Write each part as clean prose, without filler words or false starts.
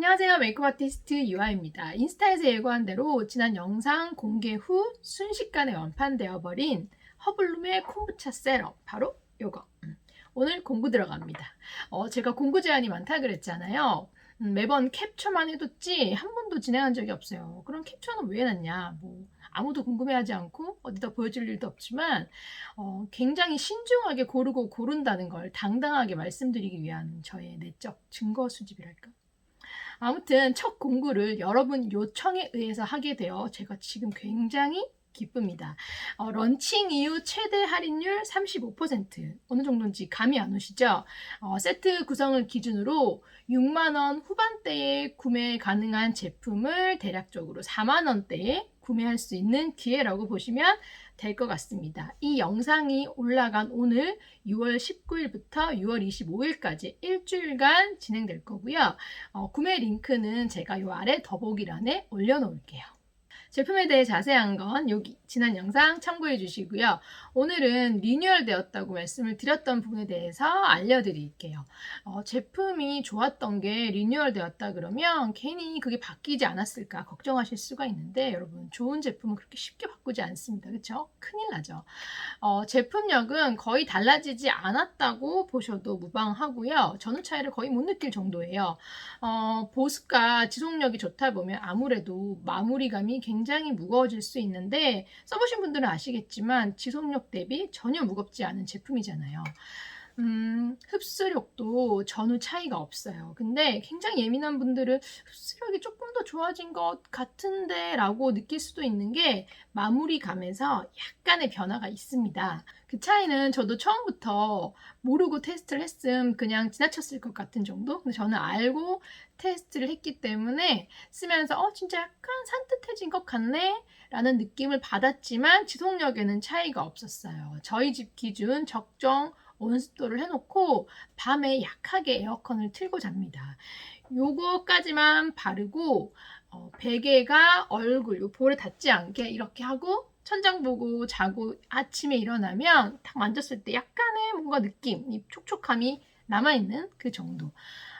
안녕하세요. 메이크업 아티스트 유아입니다. 인스타에서 예고한 대로 지난 영상 공개 후 순식간에 완판되어 버린 허블룸의 콤부차 세럼, 바로 요거. 오늘 공구 들어갑니다. 제가 공구 제한이 많다 그랬잖아요. 매번 캡처만 해뒀지 한 번도 진행한 적이 없어요. 그럼 캡처는 왜 해놨냐? 뭐 아무도 궁금해하지 않고 어디다 보여줄 일도 없지만 굉장히 신중하게 고르고 고른다는 걸 당당하게 말씀드리기 위한 저의 내적 증거 수집이랄까? 아무튼 첫 공구를 여러분 요청에 의해서 하게 되어 제가 지금 굉장히 기쁩니다. 런칭 이후 최대 할인율 35%. 어느 정도인지 감이 안 오시죠? 세트 구성을 기준으로 6만원 후반대에 구매 가능한 제품을 대략적으로 4만원대에 구매할 수 있는 기회라고 보시면 될 것 같습니다. 이 영상이 올라간 오늘 6월 19일부터 6월 25일까지 일주일간 진행될 거고요. 구매 링크는 제가 요 아래 더보기란에 올려놓을게요. 제품에 대해 자세한 건 여기 지난 영상 참고해 주시고요. 오늘은 리뉴얼 되었다고 말씀을 드렸던 부분에 대해서 알려드릴게요. 제품이 좋았던 게 리뉴얼 되었다 그러면 괜히 그게 바뀌지 않았을까 걱정하실 수가 있는데 여러분 좋은 제품은 그렇게 쉽게 바꾸지 않습니다. 그렇죠? 큰일 나죠. 제품력은 거의 달라지지 않았다고 보셔도 무방하고요. 전후 차이를 거의 못 느낄 정도예요. 보습과 지속력이 좋다 보면 아무래도 마무리감이 굉장히 무거워질 수 있는데 써보신 분들은 아시겠지만 지속력 대비 전혀 무겁지 않은 제품이잖아요. 흡수력도 전후 차이가 없어요. 근데 굉장히 예민한 분들은 흡수력이 조금 더 좋아진 것 같은데 라고 느낄 수도 있는 게 마무리감에서 약간의 변화가 있습니다. 그 차이는 저도 처음부터 모르고 테스트를 했음 그냥 지나쳤을 것 같은 정도? 근데 저는 알고 테스트를 했기 때문에 쓰면서 진짜 약간 산뜻해진 것 같네? 라는 느낌을 받았지만 지속력에는 차이가 없었어요. 저희 집 기준 적정 온습도를 해놓고 밤에 약하게 에어컨을 틀고 잡니다. 요거까지만 바르고 베개가 얼굴, 요 볼에 닿지 않게 이렇게 하고 천장 보고 자고 아침에 일어나면 딱 만졌을 때 약간의 뭔가 느낌, 이 촉촉함이 남아있는 그 정도.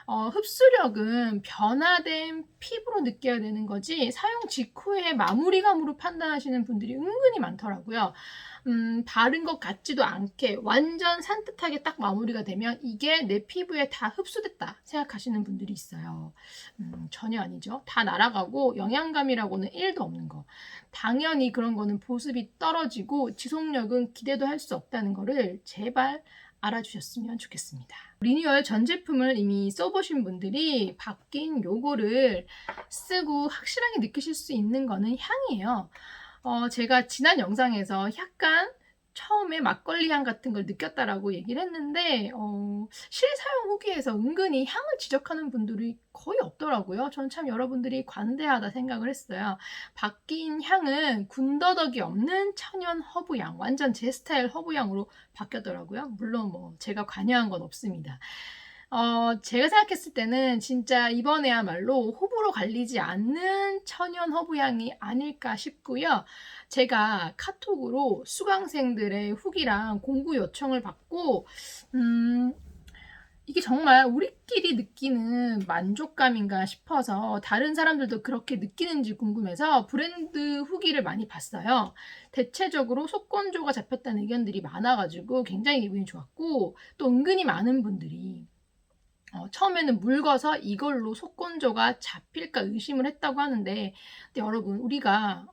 흡수력은 변화된 피부로 느껴야 되는 거지 사용 직후에 마무리감으로 판단하시는 분들이 은근히 많더라고요. 바른 것 같지도 않게 완전 산뜻하게 딱 마무리가 되면 이게 내 피부에 다 흡수됐다 생각하시는 분들이 있어요. 전혀 아니죠. 다 날아가고 영양감이라고는 1도 없는 거. 당연히 그런 거는 보습이 떨어지고 지속력은 기대도 할 수 없다는 거를 제발 알아주셨으면 좋겠습니다. 리뉴얼 전 제품을 이미 써보신 분들이 바뀐 요거를 쓰고 확실하게 느끼실 수 있는 거는 향이에요. 제가 지난 영상에서 약간 처음에 막걸리 향 같은 걸 느꼈다라고 얘기를 했는데 실사용 후기에서 은근히 향을 지적하는 분들이 거의 없더라고요. 저는 참 여러분들이 관대하다 생각을 했어요. 바뀐 향은 군더더기 없는 천연 허브향, 완전 제 스타일 허브향으로 바뀌었더라고요. 물론 뭐 제가 관여한 건 없습니다. 제가 생각했을 때는 진짜 이번에야말로 호불호 갈리지 않는 천연 허브향이 아닐까 싶고요. 제가 카톡으로 수강생들의 후기랑 공구 요청을 받고, 이게 정말 우리끼리 느끼는 만족감인가 싶어서 다른 사람들도 그렇게 느끼는지 궁금해서 브랜드 후기를 많이 봤어요. 대체적으로 속건조가 잡혔다는 의견들이 많아가지고 굉장히 기분이 좋았고, 또 은근히 많은 분들이 처음에는 묽어서 이걸로 속건조가 잡힐까 의심을 했다고 하는데 근데 여러분 우리가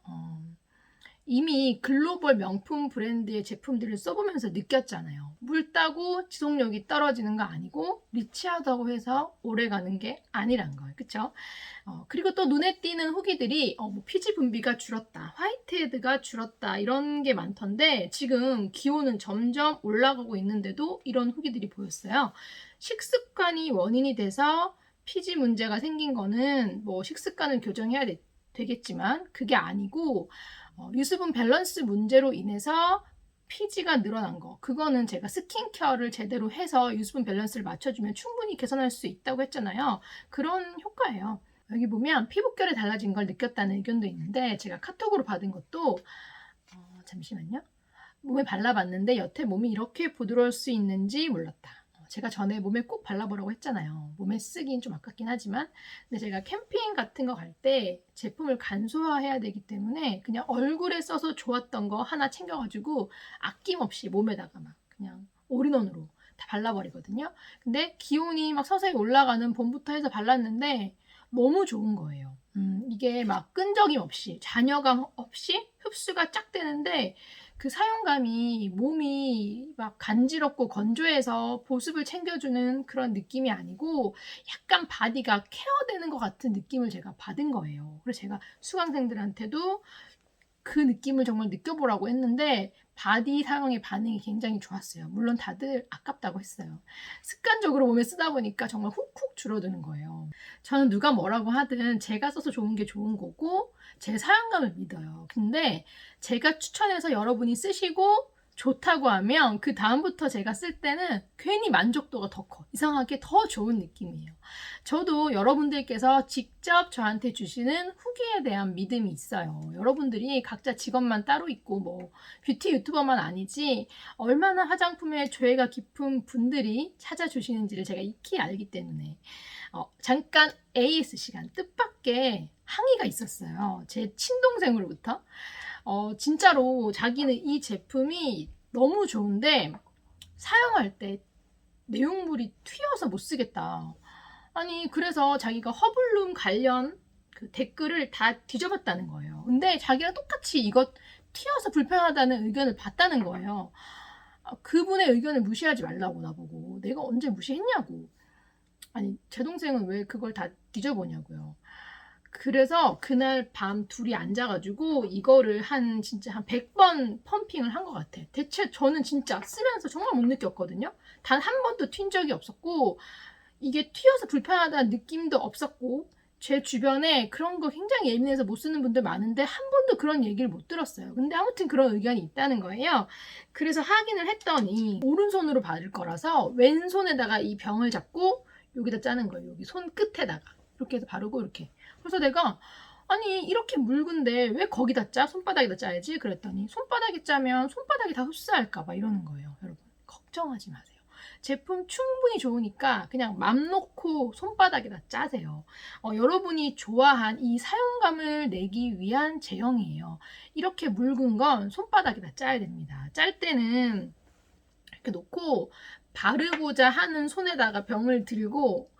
이미 글로벌 명품 브랜드의 제품들을 써보면서 느꼈잖아요. 묽다고 지속력이 떨어지는 거 아니고 리치하다고 해서 오래가는 게 아니란 거예요. 그쵸? 그리고 또 눈에 띄는 후기들이 뭐 피지 분비가 줄었다, 화이트헤드가 줄었다 이런 게 많던데 지금 기온은 점점 올라가고 있는데도 이런 후기들이 보였어요. 식습관이 원인이 돼서 피지 문제가 생긴 거는 뭐 식습관을 교정해야 되겠지만 그게 아니고 유수분 밸런스 문제로 인해서 피지가 늘어난 거 그거는 제가 스킨케어를 제대로 해서 유수분 밸런스를 맞춰주면 충분히 개선할 수 있다고 했잖아요. 그런 효과예요. 여기 보면 피부결이 달라진 걸 느꼈다는 의견도 있는데 제가 카톡으로 받은 것도 잠시만요. 몸에 발라봤는데 여태 몸이 이렇게 부드러울 수 있는지 몰랐다. 제가 전에 몸에 꼭 발라보라고 했잖아요. 몸에 쓰긴 좀 아깝긴 하지만, 근데 제가 캠핑 같은 거 갈 때 제품을 간소화해야 되기 때문에 그냥 얼굴에 써서 좋았던 거 하나 챙겨가지고 아낌없이 몸에다가 막 그냥 올인원으로 다 발라버리거든요. 근데 기온이 막 서서히 올라가는 봄부터 해서 발랐는데 너무 좋은 거예요. 이게 막 끈적임 없이, 잔여감 없이 흡수가 쫙 되는데 그 사용감이 몸이 막 간지럽고 건조해서 보습을 챙겨주는 그런 느낌이 아니고 약간 바디가 케어되는 것 같은 느낌을 제가 받은 거예요. 그래서 제가 수강생들한테도 그 느낌을 정말 느껴보라고 했는데 바디 사용의 반응이 굉장히 좋았어요. 물론 다들 아깝다고 했어요. 습관적으로 몸에 쓰다 보니까 정말 훅훅 줄어드는 거예요. 저는 누가 뭐라고 하든 제가 써서 좋은 게 좋은 거고 제 사용감을 믿어요. 근데 제가 추천해서 여러분이 쓰시고 좋다고 하면 그 다음부터 제가 쓸 때는 괜히 만족도가 더 커. 이상하게 더 좋은 느낌이에요. 저도 여러분들께서 직접 저한테 주시는 후기에 대한 믿음이 있어요. 여러분들이 각자 직업만 따로 있고 뭐 뷰티 유튜버만 아니지 얼마나 화장품에 조예가 깊은 분들이 찾아주시는지를 제가 익히 알기 때문에 잠깐 AS 시간 뜻밖의 항의가 있었어요. 제 친동생으로부터. 진짜로 자기는 이 제품이 너무 좋은데 사용할 때 내용물이 튀어서 못 쓰겠다. 아니 그래서 자기가 허블룸 관련 그 댓글을 다 뒤져봤다는 거예요. 근데 자기랑 똑같이 이것 튀어서 불편하다는 의견을 봤다는 거예요. 그분의 의견을 무시하지 말라고 나보고. 내가 언제 무시했냐고. 아니 제 동생은 왜 그걸 다 뒤져보냐고요. 그래서 그날 밤 둘이 앉아가지고 이거를 진짜 한 100번 펌핑을 한 것 같아. 대체 저는 진짜 쓰면서 정말 못 느꼈거든요. 단 한 번도 튄 적이 없었고 이게 튀어서 불편하다는 느낌도 없었고 제 주변에 그런 거 굉장히 예민해서 못 쓰는 분들 많은데 한 번도 그런 얘기를 못 들었어요. 근데 아무튼 그런 의견이 있다는 거예요. 그래서 확인을 했더니 오른손으로 바를 거라서 왼손에다가 이 병을 잡고 여기다 짜는 거예요. 여기 손 끝에다가 이렇게 해서 바르고 이렇게. 그래서 내가 아니 이렇게 묽은데 왜 거기다 짜? 손바닥에다 짜야지. 그랬더니 손바닥에 짜면 손바닥이 다 흡수할까 봐 이러는 거예요. 여러분 걱정하지 마세요. 제품 충분히 좋으니까 그냥 맘 놓고 손바닥에다 짜세요. 여러분이 좋아한 이 사용감을 내기 위한 제형이에요. 이렇게 묽은 건 손바닥에다 짜야 됩니다. 짤 때는 이렇게 놓고 바르고자 하는 손에다가 병을 들고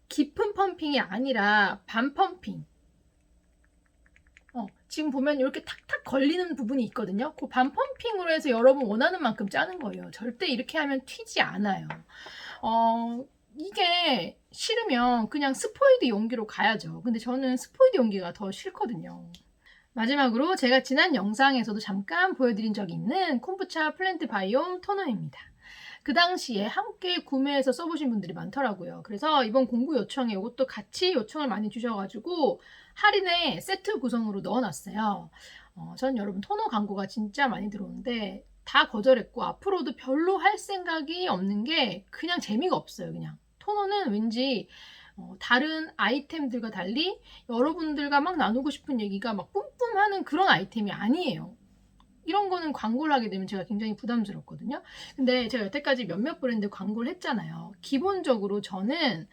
깊은 펌핑이 아니라 반 펌핑. 지금 보면 이렇게 탁탁 걸리는 부분이 있거든요. 그 반 펌핑으로 해서 여러분 원하는 만큼 짜는 거예요. 절대 이렇게 하면 튀지 않아요. 이게 싫으면 그냥 스포이드 용기로 가야죠. 근데 저는 스포이드 용기가 더 싫거든요. 마지막으로 제가 지난 영상에서도 잠깐 보여드린 적이 있는 콤부차 플랜트 바이옴 토너입니다. 그 당시에 함께 구매해서 써보신 분들이 많더라고요. 그래서 이번 공구 요청에 이것도 같이 요청을 많이 주셔가지고 할인에 세트 구성으로 넣어놨어요. 전 여러분 토너 광고가 진짜 많이 들어오는데 다 거절했고 앞으로도 별로 할 생각이 없는 게 그냥 재미가 없어요. 그냥 토너는 왠지 다른 아이템들과 달리 여러분들과 막 나누고 싶은 얘기가 막 뿜뿜하는 그런 아이템이 아니에요. 이런 거는 광고를 하게 되면 제가 굉장히 부담스럽거든요. 근데 제가 여태까지 몇몇 브랜드 광고를 했잖아요. 기본적으로 저는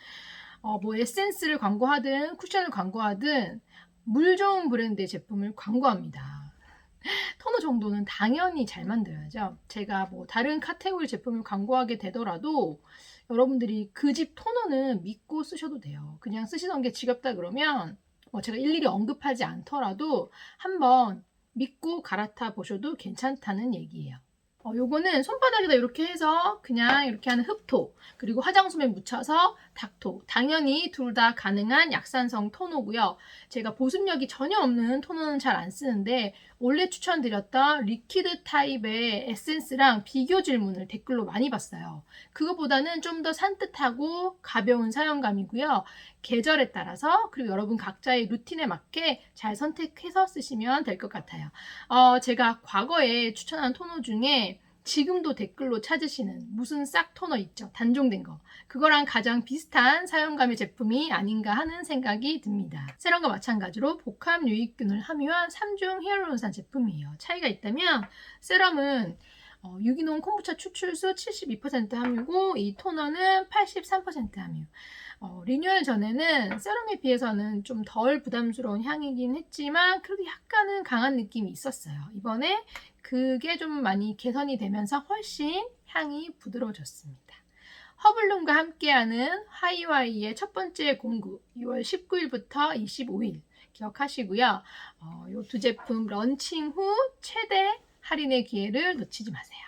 뭐 에센스를 광고하든 쿠션을 광고하든 물 좋은 브랜드의 제품을 광고합니다. 토너 정도는 당연히 잘 만들어야죠. 제가 뭐 다른 카테고리 제품을 광고하게 되더라도 여러분들이 그 집 토너는 믿고 쓰셔도 돼요. 그냥 쓰시던 게 지겹다 그러면 제가 일일이 언급하지 않더라도 한번 믿고 갈아타 보셔도 괜찮다는 얘기예요. 요거는 손바닥에다 이렇게 해서 그냥 이렇게 하는 흡토, 그리고 화장솜에 묻혀서 닥토. 당연히 둘 다 가능한 약산성 토너고요. 제가 보습력이 전혀 없는 토너는 잘 안 쓰는데 원래 추천드렸던 리퀴드 타입의 에센스랑 비교 질문을 댓글로 많이 봤어요. 그거보다는 좀 더 산뜻하고 가벼운 사용감이고요. 계절에 따라서 그리고 여러분 각자의 루틴에 맞게 잘 선택해서 쓰시면 될 것 같아요. 제가 과거에 추천한 토너 중에 지금도 댓글로 찾으시는 무슨 싹 토너 있죠? 단종된 거. 그거랑 가장 비슷한 사용감의 제품이 아닌가 하는 생각이 듭니다. 세럼과 마찬가지로 복합 유익균을 함유한 3중 히알루론산 제품이에요. 차이가 있다면 세럼은 유기농 콤부차 추출수 72% 함유고 이 토너는 83% 함유. 리뉴얼 전에는 세럼에 비해서는 좀 덜 부담스러운 향이긴 했지만 그래도 약간은 강한 느낌이 있었어요. 이번에 그게 좀 많이 개선이 되면서 훨씬 향이 부드러워졌습니다. 허블룸과 함께하는 하이와이의 첫 번째 공구 6월 19일부터 25일 기억하시고요. 이 두 제품 런칭 후 최대 할인의 기회를 놓치지 마세요.